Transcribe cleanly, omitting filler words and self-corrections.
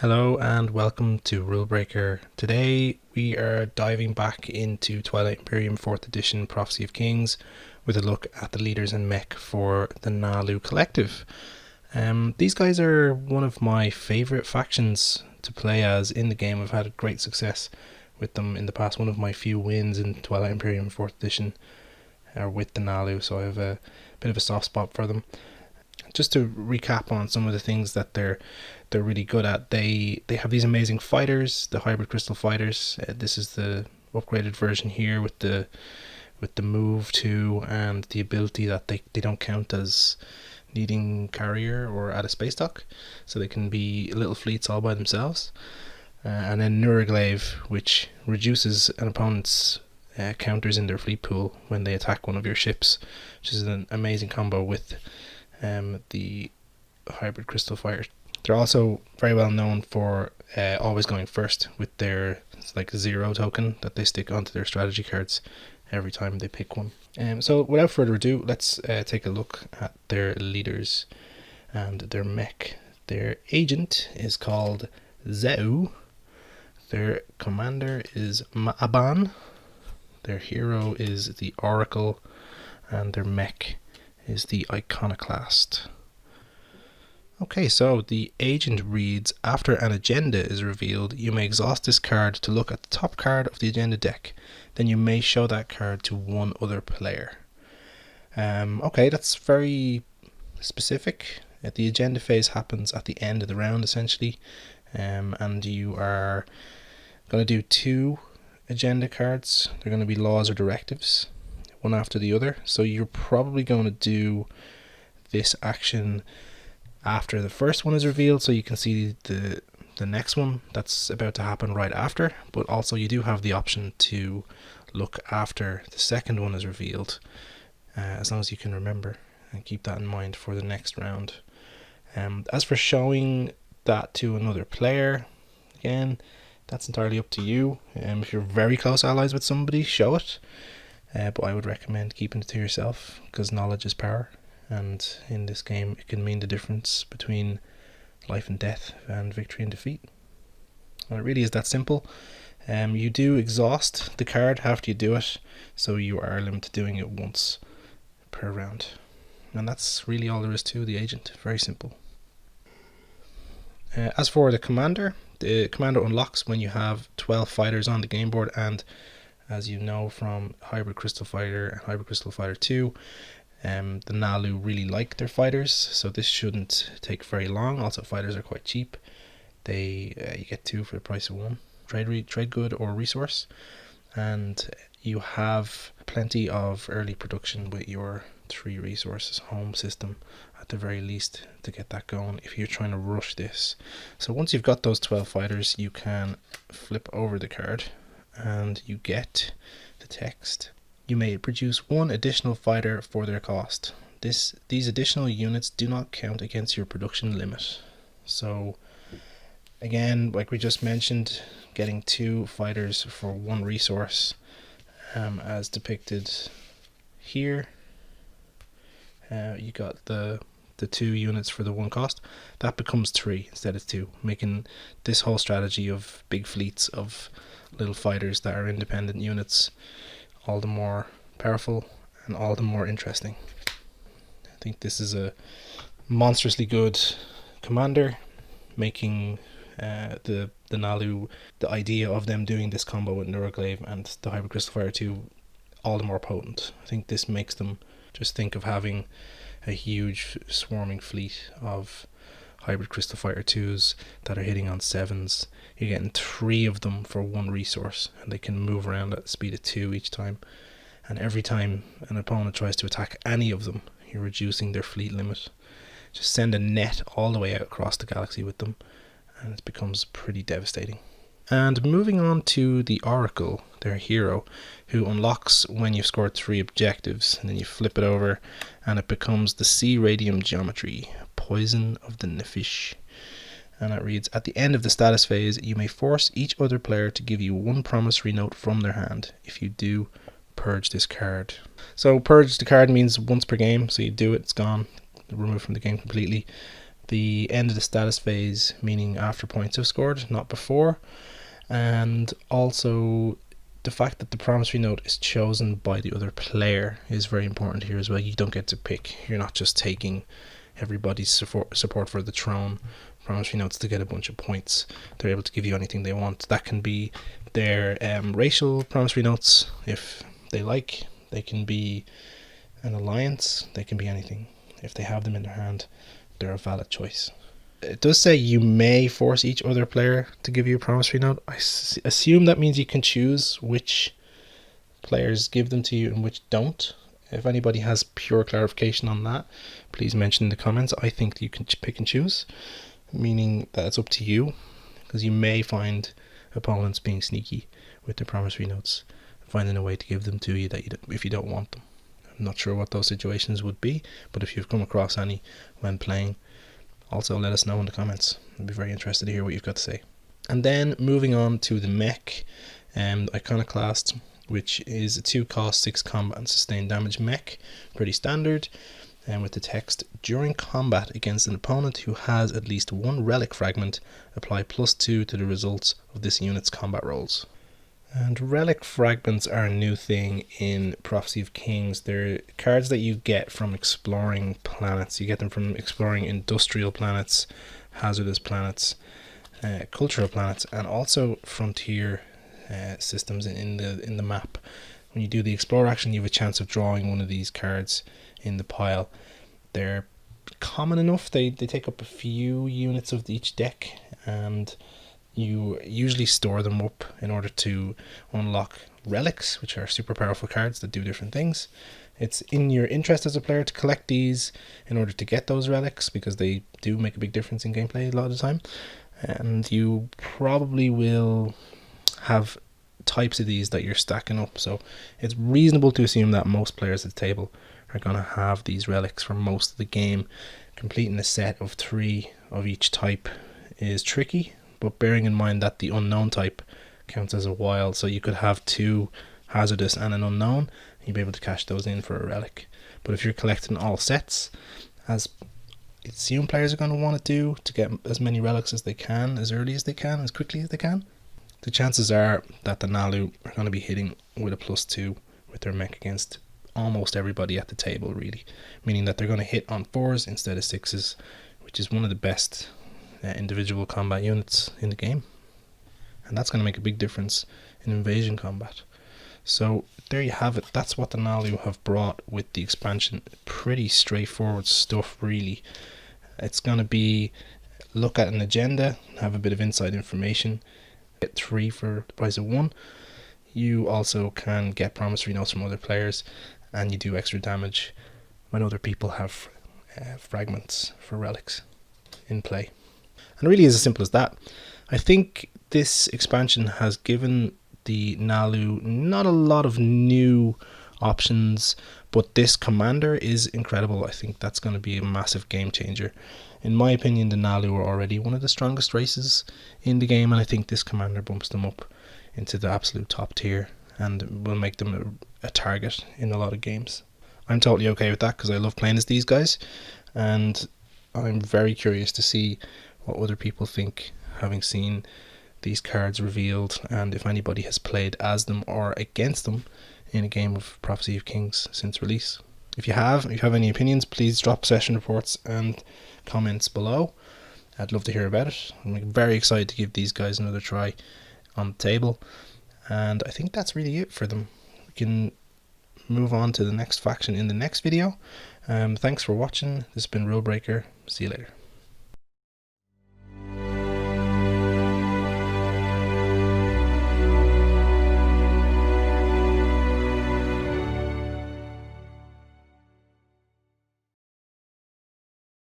Hello and welcome to Rulebreaker. Today we are diving back into Twilight Imperium 4th edition Prophecy of Kings with a look at the leaders and mech for the Naalu Collective. These guys are one of my favourite factions to play as in the game. I've had great success with them in the past. One of my few wins in Twilight Imperium 4th edition are with the Naalu, so I have a bit of a soft spot for them. Just to recap on some of the things that they're really good at, they have these amazing fighters, the hybrid crystal fighters. This is the upgraded version here with the move to and the ability that they don't count as needing carrier or at a space dock, so they can be little fleets all by themselves. And then Neuroglaive, which reduces an opponent's counters in their fleet pool when they attack one of your ships, which is an amazing combo with the hybrid crystal fighters. They're also very well known for always going first with their zero token that they stick onto their strategy cards every time they pick one. So without further ado, let's take a look at their leaders and their mech. Their agent is called Zeu. Their commander is Ma'aban. Their hero is the Oracle, and their mech is the Iconoclast. Okay, so the agent reads, after an agenda is revealed, you may exhaust this card to look at the top card of the agenda deck. Then you may show that card to one other player. Okay, that's very specific. The agenda phase happens at the end of the round, essentially, and you are going to do two agenda cards. They're going to be laws or directives, one after the other. So you're probably going to do this action after the first one is revealed, so you can see the next one that's about to happen right after. But also you do have the option to look after the second one is revealed, as long as you can remember and keep that in mind for the next round. As for showing that to another player, again, that's entirely up to you. If you're very close allies with somebody, show it. But I would recommend keeping it to yourself, because knowledge is power, and in this game it can mean the difference between life and death and victory and defeat. And it really is that simple. You do exhaust the card after you do it, so you are limited to doing it once per round. And that's really all there is to the agent. Very simple. As for the commander unlocks when you have 12 fighters on the game board, and as you know from Hybrid Crystal Fighter and Hybrid Crystal Fighter 2, the Naalu really like their fighters, so this shouldn't take very long. Also, fighters are quite cheap. You get two for the price of one. Trade good or resource, and you have plenty of early production with your 3 resources home system at the very least to get that going if you're trying to rush this. So once you've got those 12 fighters, you can flip over the card and you get the text. You may produce 1 additional fighter for their cost. These additional units do not count against your production limit. So again, like we just mentioned, getting 2 fighters for 1 resource, as depicted here. You got the 2 units for the 1 cost. That becomes 3 instead of 2, making this whole strategy of big fleets of little fighters that are independent units all the more powerful and all the more interesting. I think this is a monstrously good commander, making the Naalu, the idea of them doing this combo with Neuroglaive and the Hybrid Crystal Fire 2 all the more potent. I think this makes them just think of having a huge swarming fleet of Hybrid Crystal Fighter 2s that are hitting on 7s. You're getting 3 of them for 1 resource, and they can move around at the speed of 2 each time. And every time an opponent tries to attack any of them, you're reducing their fleet limit. Just send a net all the way out across the galaxy with them, and it becomes pretty devastating. And moving on to the Oracle, their hero, who unlocks when you've scored 3 objectives, and then you flip it over and it becomes the C Radium Geometry, Poison of the Nefesh. And it reads, at the end of the status phase, you may force each other player to give you 1 promissory note from their hand. If you do, purge this card. So purge the card means once per game, so you do it, it's gone, removed from the game completely. the end of the status phase, meaning after points have scored, not before. And also the fact that the promissory note is chosen by the other player is very important here as well. You don't get to pick. You're not just taking everybody's support for the throne promissory notes to get a bunch of points. They're able to give you anything they want. That can be their racial promissory notes if they like. They can be an alliance. They can be anything. If they have them in their hand, they're a valid choice. It does say you may force each other player to give you a promissory note. I assume that means you can choose which players give them to you and which don't. If anybody has pure clarification on that, please mention in the comments. I think you can pick and choose, meaning that it's up to you, because you may find opponents being sneaky with their promissory notes, finding a way to give them to you that if you don't want them. I'm not sure what those situations would be, but if you've come across any when playing, also let us know in the comments. I'd be very interested to hear what you've got to say. And then moving on to the Mech Iconoclast, which is a 2 cost, 6 combat and sustained damage mech, pretty standard, and with the text, during combat against an opponent who has at least 1 relic fragment, apply +2 to the results of this unit's combat rolls. And relic fragments are a new thing in Prophecy of Kings. They're cards that you get from exploring planets. You get them from exploring industrial planets, hazardous planets, cultural planets, and also frontier systems in the map. When you do the explore action, you have a chance of drawing one of these cards in the pile. They're common enough. They take up a few units of each deck, and you usually store them up in order to unlock relics, which are super powerful cards that do different things. It's in your interest as a player to collect these in order to get those relics, because they do make a big difference in gameplay a lot of the time. And you probably will have types of these that you're stacking up, so it's reasonable to assume that most players at the table are going to have these relics for most of the game. Completing a set of 3 of each type is tricky, but bearing in mind that the unknown type counts as a wild, so you could have 2 hazardous and an unknown, and you'll be able to cash those in for a relic. But if you're collecting all sets, as I assume players are going to want to do, to get as many relics as they can, as early as they can, as quickly as they can, the chances are that the Naalu are going to be hitting with a +2 with their mech against almost everybody at the table, really, meaning that they're going to hit on 4s instead of 6s, which is one of the best individual combat units in the game, and that's going to make a big difference in invasion combat. So there you have it. That's what the Naalu have brought with the expansion. Pretty straightforward stuff, really. It's going to be look at an agenda, have a bit of inside information, get 3 for the price of 1. You also can get promissory notes from other players, and you do extra damage when other people have fragments for relics in play. And it really is as simple as that. I think this expansion has given the Naalu not a lot of new options, but this commander is incredible. I think that's going to be a massive game changer. In my opinion, the Naalu are already one of the strongest races in the game, and I think this commander bumps them up into the absolute top tier and will make them a target in a lot of games. I'm totally okay with that because I love playing as these guys, and I'm very curious to see what other people think, having seen these cards revealed, and if anybody has played as them or against them in a game of Prophecy of Kings since release. If you have any opinions, please drop session reports and comments below. I'd love to hear about it. I'm very excited to give these guys another try on the table, and I think that's really it for them. We can move on to the next faction in the next video. Thanks for watching. This has been Rulebreaker. See you later.